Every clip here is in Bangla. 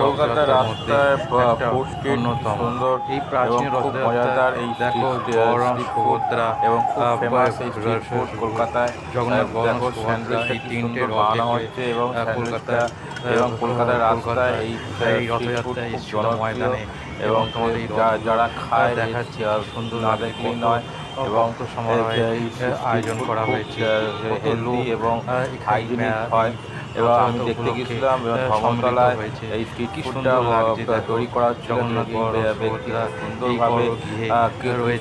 কলকাতার রাস্তায় অন্যতম সুন্দর এই প্রাচীন মজাদার এই দেখো গরম সুভদ্রা এবং খুব ফেমাস এই স্ট্রিট ফুড কলকাতায় জগন্নাথ দেখো স্যান্ডউইচ এই তিনটে বানানো হচ্ছে এবং কলকাতা এবং কলকাতার রাস্তায় এই রথযাত্রায় এসেছিল ময়দানে এবং তোমাদের যারা খায় দেখাচ্ছে সুন্দর না দেখলেই নয় এবং তো সমারোহে আয়োজন করা হয়েছে হেলদি এবং হাইজিনিক হয় এবং আমি দেখতে গেছিলাম ধর্মতলায় এই স্ট্রিট ফুডটা তৈরি করার জন্য ব্যক্তিরা সুন্দরভাবে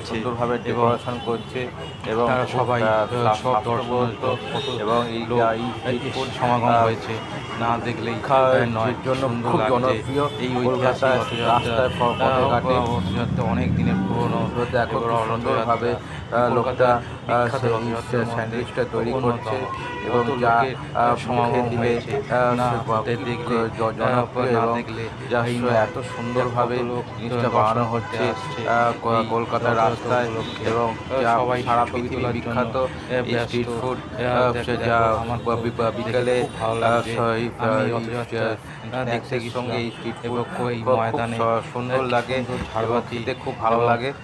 সুন্দরভাবে ডেকোরেশন করছে এবং সবাই সব দর্শক এবং এই স্ট্রিট ফুড সমাগম হয়েছে না দেখলেই নয় জন্য খুব জনপ্রিয় এই ঐতিহাসিক রাস্তায় পথঘাটে অনেক দিনের পুরনো দেখো সুন্দরভাবে লোকটা স্যান্ডউইচটা তৈরি করছে এবং যা সমাগম হয়েছে দেখলে জনপ্রিয় এবং যা এত সুন্দরভাবে জিনিসটা বানানো হচ্ছে কলকাতার রাস্তায় এবং সবাই সারা পৃথিবী বিখ্যাত এই স্ট্রিট ফুড যা বিকেলে দেখতে সঙ্গে এই স্ট্রিট ফুড এই ময়দানে সুন্দর লাগে এবং খেতে খুব ভালো লাগে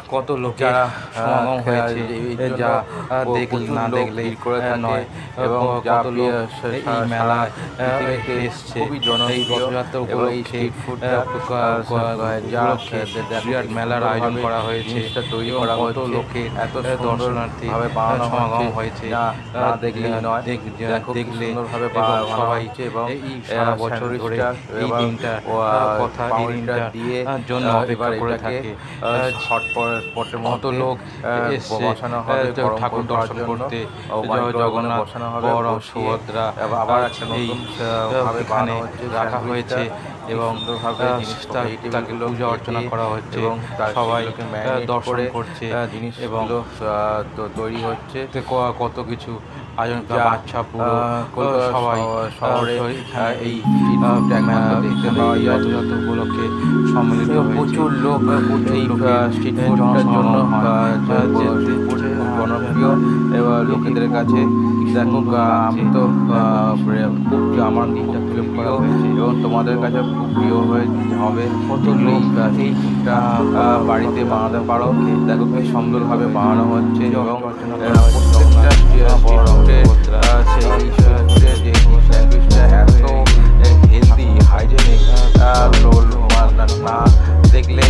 কত লোকেরা সমাগম হয়েছে যা দেখলে না দেখলে করে নয় এবং কত লোক এই মেলায় এসছে এই রথযাত্রা উপলক্ষে এই বিরাট মেলার আয়োজন করা হয়েছে তৈরি করা কত লোকের এত দর্শনার্থী ভাবে বানানো সমাগম হয়েছে না দেখলে নয় দেখলে সবাই এবং এই সারা বছর ধরে এই দিনটা কথা এই দিনটা দিয়ে জন্য অপেক্ষা করে থাকে কত লোক বসানো হবে ঠাকুর দর্শন করতে জগন্নাথ বড় সুভদ্রা আবার এখানে রাখা হয়েছে এবং তাকে পূজা অর্চনা করা হচ্ছে এবং সবাই দর্শন করছে জিনিস এবং তৈরি হচ্ছে কত কিছু আয়োজন বাচ্চা পুরো সবাই শহরে এই রথযাত্রা উপলক্ষে সম্মিলিত প্রচুর লোক এই স্ট্রিট ফুডটার জন্য জনপ্রিয় এবং লোকেদের কাছে দেখো আমি তো খুব আমার দিকটা ফিল্ম করা হয়েছে এবং তোমাদের কাছে খুব প্রিয় হবে কত লোক এই ফুডটা বাড়িতে বানাতে পারো দেখো কি সুন্দরভাবে বানানো হচ্ছে এবং প্রত্যেকটা সেই স্যান্ডউইচটা এত হেলদি হাইজেনিক না দেখলে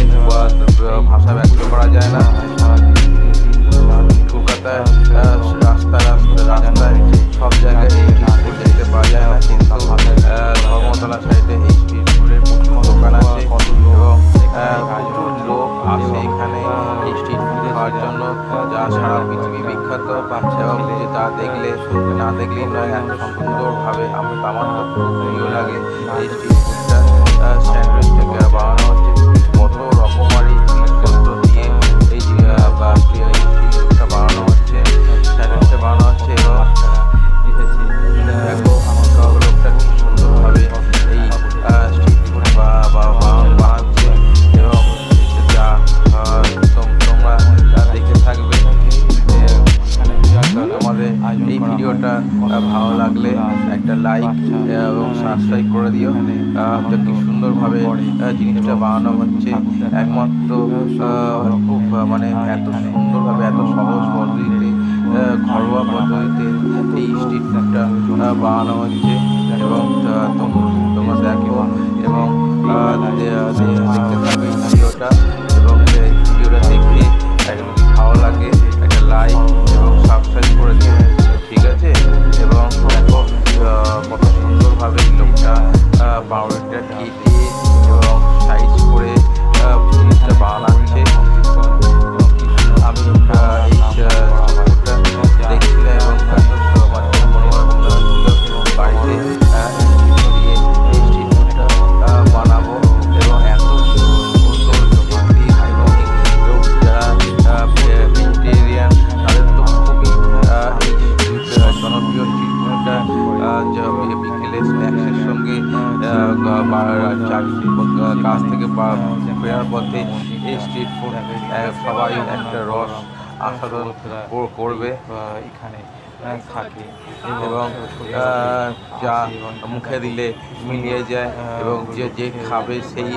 ভাষা ব্যক্ত করা যায় না কলকাতায় রাস্তায় সব জায়গায় এই স্ট্রিট ফুড দেখতে পাওয়া যায় না কিন্তু ধর্মতলা সাইডে এই স্ট্রিট ফুডের প্রচুর দোকান আছে এবং প্রচুর লোক আসে এখানে এই স্ট্রিট ফুড খাওয়ার জন্য যা সারা পৃথিবী বিখ্যাত এবং তা দেখলে না দেখলেই নয় এত সুন্দরভাবে আমার খুব প্রিয় লাগে এই স্ট্রিট ফুডটা স্যান্ডউইচটাকে বানানো হচ্ছে কত রকমারি জিনিসপত্র দিয়ে এই স্ট্রিটটা বানানো হচ্ছে স্যান্ডউইচটা বানানো হচ্ছে এবং দেখো আমার লোকটা কি সুন্দরভাবে এই স্ট্রিট ফুড বানাচ্ছে এবং যা তোমরা দেখতে থাকবে তোমাদের এই ভিডিওটা ভালো লাগলে একটা লাইক এবং সাবস্ক্রাইব করে দিও কি সুন্দরভাবে জিনিসটা বানানো হচ্ছে একমাত্র খুব মানে এত সুন্দরভাবে এত সহজ পদ্ধতিতে ঘরোয়া পদ্ধতিতে এই স্ট্রিট ফুডটা বানানো হচ্ছে এবং তোমরা দেখো এবং দেখতে থাকবে ভিডিওটা এবং ভিডিওটা দেখে ভালো লাগে একটা লাইক এবং সাবস্ক্রাইব করে দিও ঠিক আছে এবং দেখো কত সুন্দরভাবে লোকটা পাউডারটা কেটে এবং সাইজ করে জিনিসটা বানাচ্ছে আমি এই দেখছিলাম এবং বাড়িতে থেকে কাজ থেকে ফেরার পথে এই স্ট্রিট ফুড সবাই একটা রস আস্বাদন করবে এখানে থাকে এবং যা মুখে দিলে মিলিয়ে যায় এবং যে খাবে সেই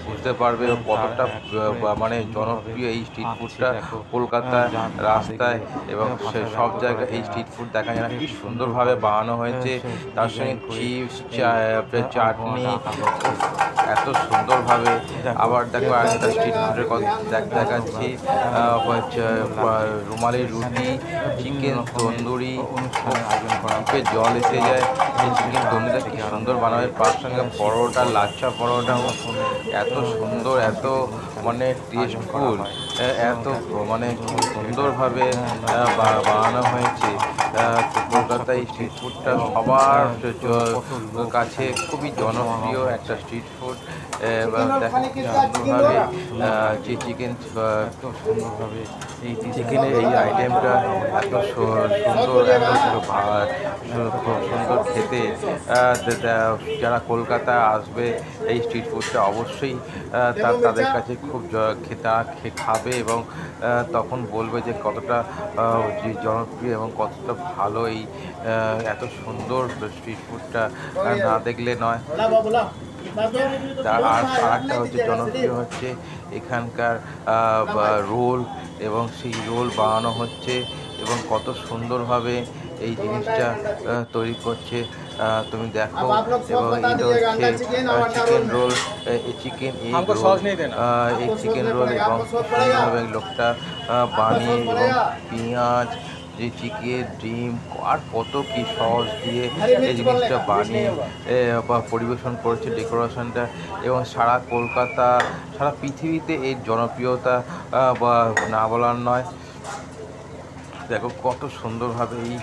বুঝতে পারবে কতটা মানে জনপ্রিয় এই স্ট্রিট ফুডটা কলকাতার রাস্তায় এবং সব জায়গায় এই স্ট্রিট ফুড দেখা যায় না। কি সুন্দরভাবে বানানো হয়েছে, তার সঙ্গে চিপস চাটনি এত সুন্দরভাবে। আবার দেখো একটা স্ট্রিট ফুডের কথা দেখাচ্ছি, রুমালি রুটি, চিকেন তন্দুরি, মুখে জল এসে যায়। এই চিকেন তন্দুরিটা কি সুন্দর বানাবে, তার সঙ্গে পরোটা, লাচ্ছা পরোটাও এত সুন্দর, এত মানে টেস্টফুল, এত মানে খুব সুন্দরভাবে বানানো হয়েছে। কলকাতায় স্ট্রিট ফুডটা সবার কাছে খুবই জনপ্রিয় একটা স্ট্রিট ফুড। সুন্দরভাবে যে সুন্দরভাবে এই চিকেনের এই আইটেমটা এত সুন্দর, খুব সুন্দর খেতে। যারা কলকাতায় আসবে এই স্ট্রিট ফুডটা অবশ্যই তাদের কাছে খুব খাবে এবং তখন বলবে যে কতটা জনপ্রিয় এবং কতটা ভালো এই এত সুন্দর স্ট্রিট ফুডটা না দেখলে নয়। আর আরেকটা হচ্ছে জনপ্রিয় হচ্ছে এখানকার রোল, এবং সেই রোল বানানো হচ্ছে এবং কত সুন্দরভাবে এই জিনিসটা তৈরি করছে তুমি দেখো। এবং এটা হচ্ছে chicken roll, chicken egg roll, এই চিকেন রোল এবং সুন্দরভাবে লোকটা বানিয়ে এবং পেঁয়াজ, যে চিকেন, ডিম আর কত কি সস দিয়ে এই জিনিসটা বানিয়ে পরিবেশন করেছে, ডেকোরেশনটা। এবং সারা কলকাতা, সারা পৃথিবীতে এর জনপ্রিয়তা না বলার নয়। দেখো কত সুন্দরভাবে এই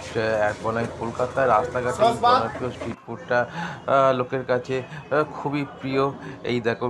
মানে কলকাতার রাস্তাঘাটে এই জনপ্রিয় স্ট্রিট ফুডটা লোকের কাছে খুবই প্রিয়। এই দেখো